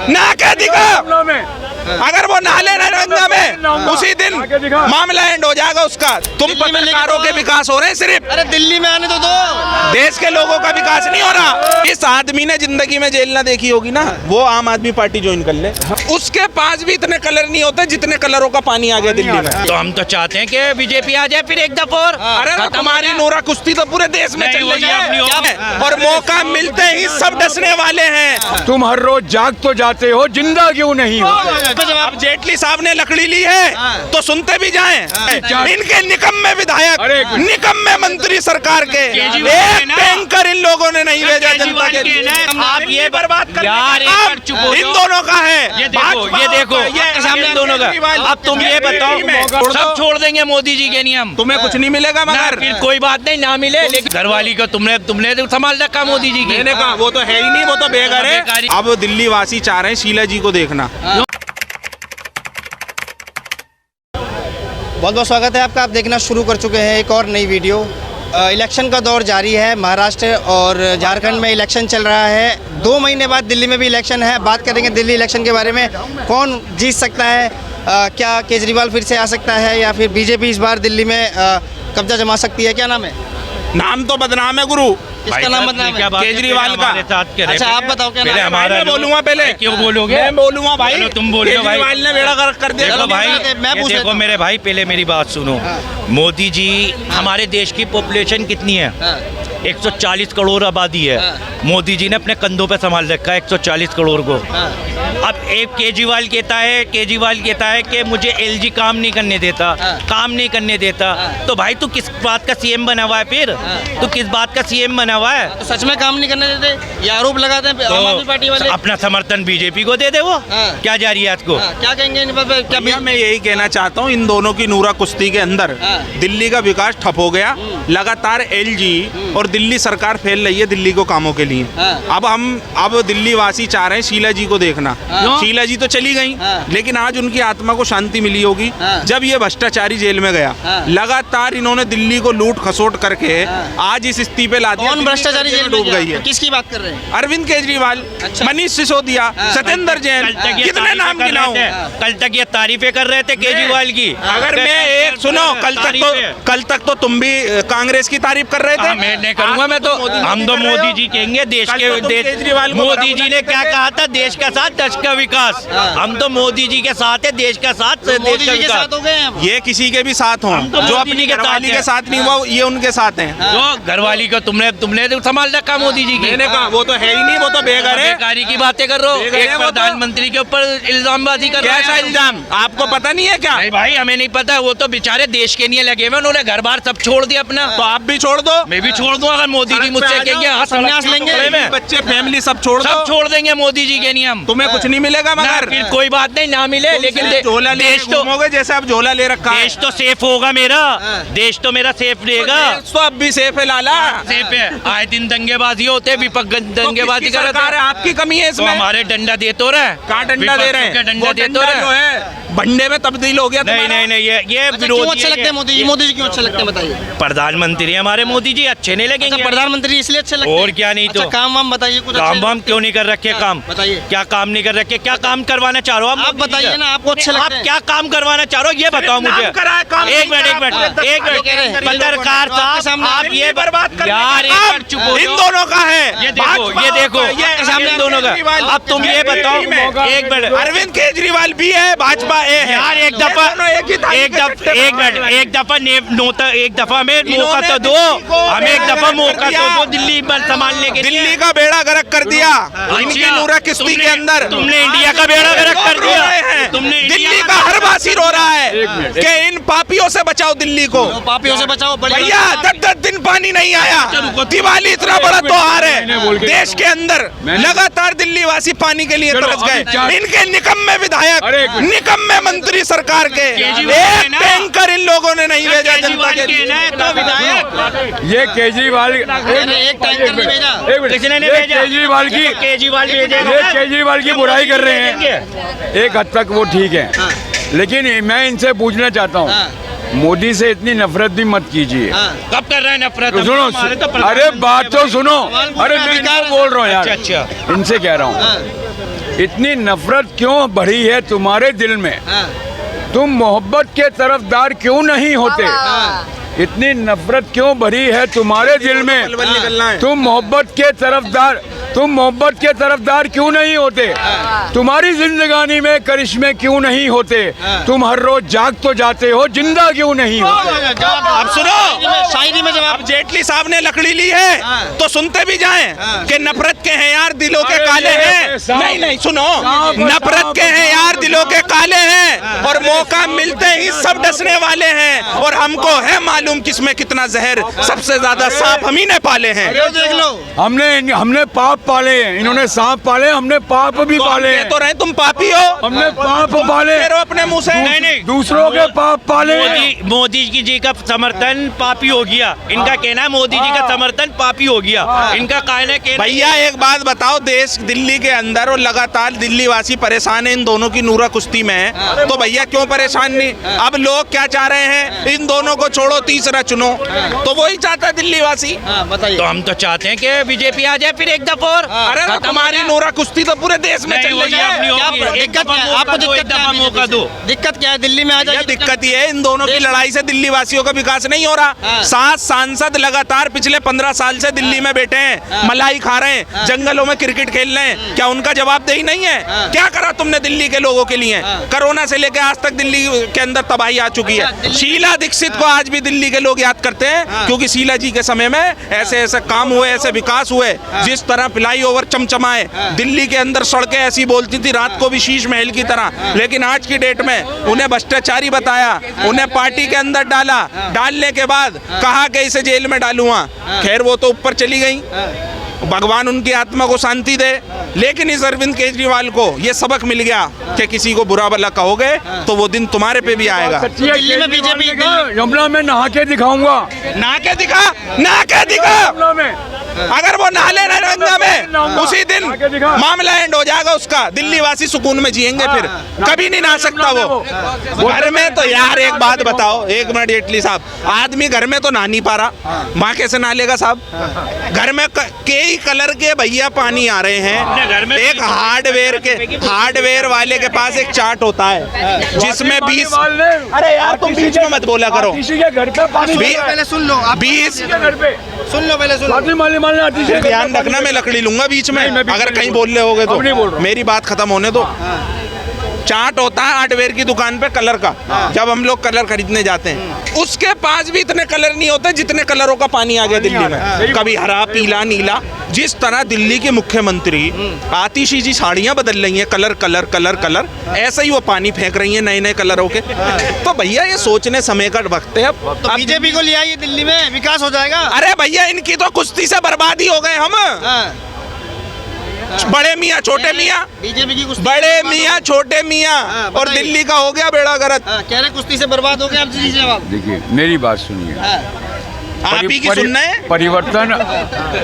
ना क्या दिखा, अगर वो नाले नरेंद्र में उसी दिन मामला एंड हो जाएगा उसका। तुम पत्रकारों के विकास हो रहे हैं सिर्फ, अरे दिल्ली में आने तो दो, देश के लोगों का विकास नहीं हो रहा। इस आदमी ने जिंदगी में जेल ना देखी होगी ना, वो आम आदमी पार्टी ज्वाइन कर ले, उसके पास भी इतने कलर नहीं होते जितने कलरों का पानी आ गया दिल्ली में। तो हम तो चाहते हैं कि बीजेपी आ जाए फिर एक दफा और। अरे तुम्हारी नूरा कुश्ती तो पूरे देश में चल रही है और मौका मिलते ही सब डसने वाले हैं। तुम हर रोज जाग तो जाते हो, जिंदा क्यों नहीं हो? अब जेटली साहब ने लकड़ी ली है तो सुनते भी जाएं। इनके निकम्मे विधायक, निकम्मे मंत्री सरकार के, एक टैंकर इन लोगों ने नहीं भेजा जनता के लिए। आप ये बर्बाद कर यार इन दोनों का है। ये देखो इन दोनों का। अब तुम ये बताओ, सब छोड़ देंगे मोदी जी के नियम, तुम्हें कुछ नहीं मिलेगा मगर फिर कोई बात नहीं ना मिले, लेकिन घरवाली को तुमने तो संभाल रखा मोदी जी की। मैंने कहा वो तो है ही नहीं, वो तो बेघर है। अब दिल्ली वासी चाह रहे हैं शीला जी को देखना। बहुत बहुत स्वागत है आपका। आप देखना शुरू कर चुके हैं एक और नई वीडियो। इलेक्शन का दौर जारी है, महाराष्ट्र और झारखंड में इलेक्शन चल रहा है। 2 महीने बाद दिल्ली में भी इलेक्शन है। बात करेंगे दिल्ली इलेक्शन के बारे में, कौन जीत सकता है, क्या केजरीवाल फिर से आ सकता है या फिर बीजेपी इस बार दिल्ली में कब्जा जमा सकती है। क्या नाम है? नाम तो बदनाम है गुरु, किसका नाम बदनाम है? केजरीवाल का। अच्छा आप बताओ क्या नाम है? हमारा मैं बोलूंगा पहले, क्यों बोलोगे? मैं बोलूंगा भाई, तुम बोलो भाई। केजरीवाल ने बेड़ा गर्क कर दिया। देखो भाई, मैं पूछ देखो मेरे भाई, पहले मेरी बात सुनो। मोदी जी, हमारे देश की पॉपुलेशन कितनी है? 140 करोड़ आबादी है। मोदी जी ने अपने कंधों पे संभाल रखा है 140 करोड़ को। अब एक केजरीवाल कहता है कि मुझे एलजी काम नहीं करने देता, तो भाई तू किस बात का सीएम बना हुआ है? फिर तू किस बात का सीएम बना हुआ है? तो सच में काम नहीं करने देते, ये आरोप लगाते हैं आम आदमी पार्टी वाले। अपना समर्थन बीजेपी को दे दे वो। क्या जा रही है आपको? क्या कहेंगे इन पर? क्या भैया मैं यही कहना चाहता हूँ, इन दोनों की नूरा कुश्ती के अंदर दिल्ली का विकास ठप हो गया। लगातार एलजी और दिल्ली सरकार फैल रही है दिल्ली को कामों के लिए। अब दिल्ली वासी चाह रहे हैं शीला जी को देखना। शीला जी तो चली गई, लेकिन आज उनकी आत्मा को शांति मिली होगी जब ये भ्रष्टाचारी जेल में गया। लगातार इन्होंने दिल्ली को लूट खसोट करके आज इस स्थिति पे ला दिया। कौन भ्रष्टाचारी जेल डूब गई है? किसकी बात कर रहे हैं? अरविंद केजरीवाल, मनीष सिसोदिया, सत्येंद्र जैन, कितने नाम गिनाऊं? कल तक ये तारीफें कर रहे थे केजरीवाल की। अगर मैं एक सुनो, कल तक तो तुम भी कांग्रेस की तारीफ कर रहे थे। मैं नहीं करूंगा, मैं तो हम तो मोदी जी कहेंगे देश के। मोदी जी ने क्या कहा था? देश का साथ देश का विकास। हम तो मोदी जी के साथ है, देश का साथ देश का विकास। हो गए ये किसी के भी साथ हों, जो अपनी घरवाली के साथ नहीं हुआ ये उनके साथ हैं। जो घरवाली को तुमने तो संभाल रखा मोदी जी की। मैंने कहा वो तो है ही नहीं, वो तो बेघर है। बेकारी की बातें कर रहे हो, एक प्रधानमंत्री के ऊपर इल्जामबाजी कर रहे हो। कैसा इल्जाम? आपको पता नहीं है क्या? नहीं भाई, हमें नहीं पता। वो तो बेचारे देश के लिए लगे हुए, उन्होंने घर बार सब छोड़ दिया अपना। तो आप भी छोड़ दो, मैं भी छोड़ दूंगा। अगर मोदी जी मुझसे कहेंगे संन्यास लेंगे, बच्चे फैमिली सब छोड़ दो, सब छोड़ देंगे मोदी जी के नियम। तुम्हें कुछ नहीं मिलेगा मगर फिर कोई बात नहीं, ना मिले, लेकिन देश तो घूमोगे जैसे अब झोला ले रखा है। देश तो सेफ होगा मेरा, देश तो मेरा सेफ रहेगा। तो अब भी सेफ है लाला, सेफ है। आए दिन दंगेबाजी होते हैं, विपक्ष दंगेबाजी कर रहे हैं। आपकी कमी है इसमें। हमारे डंडा दे तो रहे, कहाँ डंडा दे रहे हैं? डंडा दे तो रहे, भंडे में तब्दील हो गया। नहीं, ये विरोधी अच्छे लगते हैं मोदी जी? मोदी जी क्यों अच्छे लगते हैं बताइए? प्रधानमंत्री हमारे मोदी जी अच्छे नहीं लगेंगे। प्रधानमंत्री इसलिए अच्छे लगते हैं? और क्या नहीं तो। काम वाम बताइए कुछ। काम वाम क्यों नहीं कर रखे? काम बताइए, क्या काम नहीं कर रखे? क्या काम करवाना चाह रहे हो आप बताइए ना, आपको अच्छे लगते आप हैं? क्या काम करवाना चाह रहे हो ये बताओ मुझे। एक मिनट पत्रकार साहब, आप ये बर्बाद कर यार इन दोनों का है। ये देखो सामने दोनों का। अब तुम ये बताओ, एक मिनट, अरविंद केजरीवाल भी है, भाजपा ए है। यार एक दफा में मौका तो दो, हमें एक दफा मौका तो दो दिल्ली संभालने के लिए। दिल्ली का बेड़ा गर्क कर दिया इनकी नूरा किश्ती के अंदर। तुमने इंडिया का बेड़ा गर्क कर दिया। तुमने दिल्ली का हर वासी रो रहा है कि इन पापियों से बचाओ दिल्ली को। पापियों से बचाओ। भैया 10 दिन पानी नहीं आया। दिवाली इतना बड़ा त्योहार है देश के अंदर, लगातार दिल्ली वासी पानी के लिए तरस गए। इनके निकम्मे विधायक, निकम्मे मंत्री सरकार के, एक टैंकर इन लोगों ने नहीं भेजा जनता के लिए। ये केजरीवाल एक टैंकर नहीं भेजा, किसने नहीं भेजा? केजरीवाल की बुराई कर रहे हैं। एक हद तक वो ठीक है, लेकिन मैं इनसे पूछना चाहता हूँ, मोदी से इतनी नफरत भी मत कीजिए। कब कर रहे हैं नफरत? तो सुनो, अरे बात तो सुनो। अरे मैं इनको बोल रहा हूँ यार, अच्छा इनसे कह रहा हूँ इतनी नफरत क्यों बढ़ी है तुम्हारे दिल में? तुम मोहब्बत के तरफदार क्यों नहीं होते? इतनी नफरत क्यों भरी है तुम्हारे दिल में? तुम मोहब्बत के तरफदार क्यों नहीं होते? तुम्हारी जिंदगानी में करिश्मे क्यों नहीं होते? तुम हर रोज जाग तो जाते हो, जिंदा क्यों नहीं होते? अब सुनो, शायरी में जवाब। अब जेटली साहब ने लकड़ी ली है तो सुनते भी जाएं कि नफरत के हैं यार दिलों के काले हैं। नहीं नहीं सुनो, नफरत के हैं यार दिलों के काले हैं और मौका मिलते ही सब डसने वाले हैं और हमको है मालूम किसमें कितना जहर, सबसे ज्यादा सांप हम ही ने पाले हैं। देख लो, हमने पाप पाले हैं, इन्होंने सांप पाले, हमने पाप भी पाले हैं। तो रहे तुम पापी हो, हमने पाप पाले, अपने मुंह से। नहीं दूसरों के पाप पाले। मोदी जी का समर्थन पापी हो गया, इनका कहना है मोदी जी का समर्थन पापी हो गया, इनका कहना भैया एक बात बताओ, देश दिल्ली के अंदर और लगातार दिल्ली वासी परेशान है इन दोनों की नूरा कुश्ती में है, तो भैया क्यों परेशान नहीं? अब लोग क्या चाह रहे हैं, इन दोनों को छोड़ो तीसरा चुनो, तो वही चाहता है दिल्ली वासी। बताइए। तो हम तो चाहते हैं कि बीजेपी आ जाए फिर एक दफा और। अरे तुम्हारी नूरा कुश्ती तो पूरे देश में चल रही है। दिक्कत क्या है? आपको दिक्कत क्या है? मौका दो। दिक्कत क्या है? दिल्ली में आ जाए। दिक्कत ये है, इन दोनों की लड़ाई से दिल्ली वासियों का विकास नहीं हो रहा। 7 सांसद लगातार पिछले 15 साल से दिल्ली में बैठे हैं, मलाई खा रहे हैं, जंगलों में क्रिकेट खेल रहे हैं, क्या उनका जवाबदेही नहीं है? क्या करा तुमने दिल्ली के लोगों के लिए? कोरोना से लेकर आज तक दिल्ली के अंदर तबाही आ चुकी है। शीला दीक्षित को आज भी दिल्ली के लोग याद करते हैं क्योंकि शीला जी के समय में ऐसे ऐसे काम हुए, ऐसे विकास हुए, जिस तरह फ्लाई ओवर चमचमाए, दिल्ली के अंदर सड़कें ऐसी बोलती थी रात को भी शीश महल की तरह। लेकिन आज की डेट में उन्हें भ्रष्टाचारी बताया, उन्हें पार्टी के अंदर डाला, डालने के बाद कहा कि इसे जेल में डालूंगा। खैर वो तो ऊपर चली गई, भगवान उनकी आत्मा को शांति दे। लेकिन इस अरविंद केजरीवाल को ये सबक मिल गया कि किसी को बुरा भला कहोगे तो वो दिन तुम्हारे पे भी आएगा। दिल्ली में बीजेपी यमुना में नहा के दिखाऊंगा। नहा के दिखा यमुना में अगर वो नहा ना गंगा में उसी दिन मामला एंड हो जाएगा उसका, दिल्ली वासी सुकून में जिएंगे, फिर कभी नहीं नहा सकता वो। घर में तो यार एक बात बताओ, एक मिनट जेटली साहब, आदमी घर में तो नहा नहीं पा रहा, माँ कैसे नहा लेगा साहब? घर में कई कलर के भैया पानी आ रहे हैं। एक हार्डवेयर वाले के पास एक चार्ट होता है जिसमें 20, अरे यार तुम बीच में मत बोला करो, किसी के घर पे पानी पहले सुन लो, 20 घर पे सुन लो, पहले सुन लो। ध्यान रखना, मैं लकड़ी लूंगा बीच में अगर कहीं बोल रहे होगे तो। मेरी बात खत्म होने दो। चार्ट होता है हार्डवेयर की दुकान पे कलर का, जब हम लोग कलर खरीदने जाते हैं, उसके पास भी इतने कलर नहीं होते जितने कलरों का पानी आ गया दिल्ली में, कभी हरा, पीला, नीला। जिस तरह दिल्ली के मुख्यमंत्री आतिशी जी साड़ियां बदल रही हैं, कलर कलर कलर कलर, ऐसे ही वो पानी फेंक रही हैं नए नए कलरों के। तो भैया ये सोचने समय का वक्त है। अब तो बीजेपी को ले आइए, दिल्ली में विकास हो जाएगा। अरे भैया इनकी तो कुश्ती से बर्बादी हो गए हम। बड़े मियाँ छोटे मियाँ, बीजेपी की कुश्ती बड़े मियाँ छोटे मियाँ, और दिल्ली का हो गया बेड़ा गर्क। कह रहे कुश्ती से बर्बाद हो गया। आप जी जवाब देखिए, मेरी बात सुनिए। आप ही की सुनना है।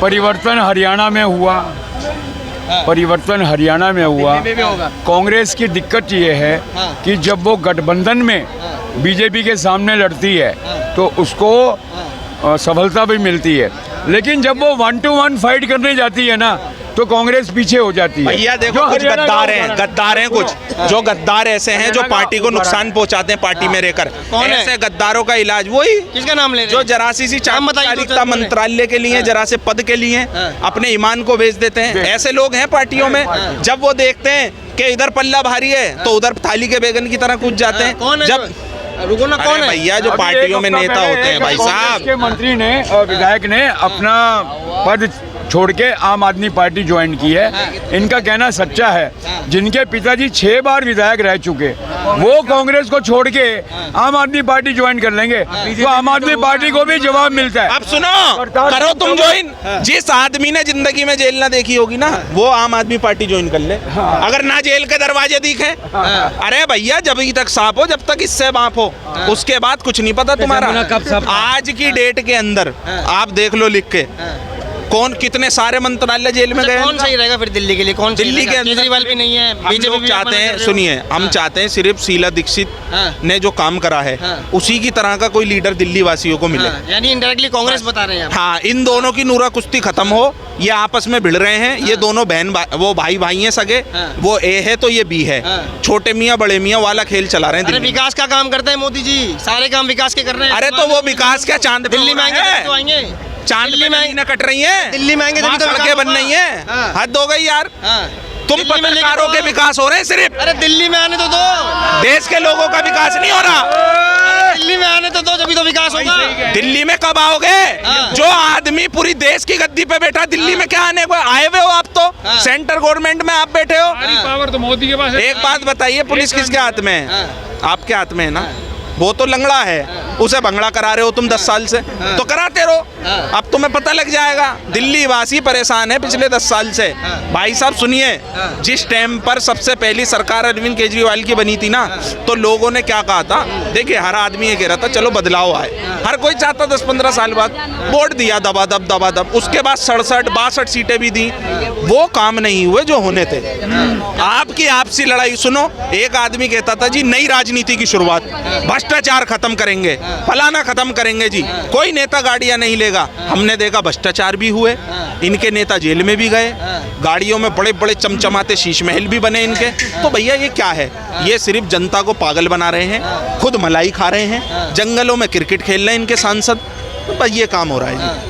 परिवर्तन हरियाणा में हुआ, परिवर्तन हरियाणा में हुआ। कांग्रेस की दिक्कत ये है कि जब वो गठबंधन में बीजेपी के सामने लड़ती है तो उसको सफलता भी मिलती है, लेकिन जब वो 1 to 1 फाइट करने जाती है ना तो कांग्रेस पीछे हो जाती है। भैया देखो, कुछ गद्दार हैं कुछ जो गद्दार ऐसे हैं जो पार्टी को नुकसान पहुंचाते हैं पार्टी में रहकर। ऐसे गद्दारों का इलाज वही, किसका नाम ले रहे जो जरासी सी चारित्रिकता मंत्रालय के लिए, जरा से पद के लिए अपने ईमान को बेच देते हैं। ऐसे लोग हैं पार्टियों में, जब वो देखते हैं कि इधर पल्ला भारी है तो उधर थाली के बैगन की तरह कूद जाते हैं। जब रुको ना, कौन है भैया जो पार्टियों में नेता होते हैं भाई साहब, के मंत्री ने और विधायक ने अपना पद छोड़ के आम आदमी पार्टी ज्वाइन की है। इनका कहना सच्चा है, जिनके पिताजी 6 बार विधायक रह चुके वो कांग्रेस को छोड़ के आम आदमी पार्टी ज्वाइन कर लेंगे तो आम आदमी पार्टी को भी जवाब मिलता है। अब सुनो, करो तुम ज्वाइन। जिस आदमी ने जिंदगी में जेल ना देखी होगी ना, वो आम आदमी पार्टी ज्वाइन कर ले, अगर ना जेल के दरवाजे दिखे। अरे भैया जब तक सांप हो, जब तक इससे बाप हो, उसके बाद कुछ नहीं पता तुम्हारा। आज की डेट के अंदर आप देख लो लिख के, कौन कितने सारे मंत्रालय जेल में गए कौन सही रहेगा फिर दिल्ली के लिए? कौन सही दिल्ली के रहेगा? अंदर केजरीवाल भी नहीं है, हम बीजेपी लोग भी चाहते अपना हैं, कर रहे हो। सुनिए, हम चाहते हैं सिर्फ शीला दीक्षित हाँ। ने जो काम करा है हाँ। उसी की तरह का कोई लीडर दिल्ली वासियों को मिले। हाँ, यानी इनडायरेक्टली कांग्रेस बता रहे हैं आप। हाँ, इन दोनों की नूरा कुश्ती खत्म हो, ये आपस में भिड़ रहे हैं, ये दोनों वो भाई भाई हैं सगे, हाँ। वो ए है तो ये बी है, हाँ। छोटे मियाँ बड़े मियाँ वाला खेल चला रहे हैं अरे दिल्ली में। विकास का काम करते हैं मोदी जी, सारे काम विकास के कर रहे हैं। अरे तो वो विकास क्या चांद पे दिल्ली हो में रहा आएंगे है? तो आएंगे। चांद दिल्ली पे में महीना कट रही है, दिल्ली में आएंगे वहाँ तभी तो सड़कें विकास बन होगा। रही हैं। हाँ। हद हो गई यार, हाँ। तुम दिल्ली में लेके पत्रकारों के आओ। विकास हो रहे हैं सिर्फ, अरे दिल्ली में आने तो दो, देश के लोगों का विकास नहीं हो रहा। दिल्ली में आने तो दो, जब तो विकास होगा। दिल्ली में कब आओगे? हाँ। जो आदमी पूरी देश की गद्दी पे बैठा, दिल्ली में क्या आने को आए हुए हो आप? तो हाँ। सेंटर गवर्नमेंट में आप बैठे हो। सारी पावर तो मोदी के पास है। एक बात बताइए, पुलिस किसके हाथ में है? हाँ। आपके हाथ में है ना। वो तो लंगड़ा है, उसे भंगड़ा करा रहे हो तुम 10 साल से, तो कराते रहो। हाँ। अब तुम्हें पता लग जाएगा। दिल्ली वासी परेशान है पिछले 10 साल से। हाँ। भाई साहब सुनिए, हाँ। जिस टाइम पर सबसे पहली सरकार अरविंद केजरीवाल की बनी थी ना, तो लोगों ने क्या कहा था? देखिए, हर आदमी ये कह रहा था चलो बदलाव आए, हर कोई चाहता 10-15 साल बाद। वोट दिया दबा दब, उसके बाद 67-62 सीटें भी दी, वो काम नहीं हुए जो होने थे। आपकी आपसी लड़ाई सुनो, एक आदमी कहता था जी नई राजनीति की शुरुआत, भ्रष्टाचार खत्म करेंगे, फलाना खत्म करेंगे जी, कोई नेता गाड़ियां नहीं लेगा। हमने देखा भ्रष्टाचार भी हुए, इनके नेता जेल में भी गए, गाड़ियों में बड़े बड़े चमचमाते शीश महल भी बने इनके। तो भैया ये क्या है? ये सिर्फ जनता को पागल बना रहे हैं, खुद मलाई खा रहे हैं, जंगलों में क्रिकेट खेल रहे हैं इनके सांसद। तो भाई ये काम हो रहा है जी।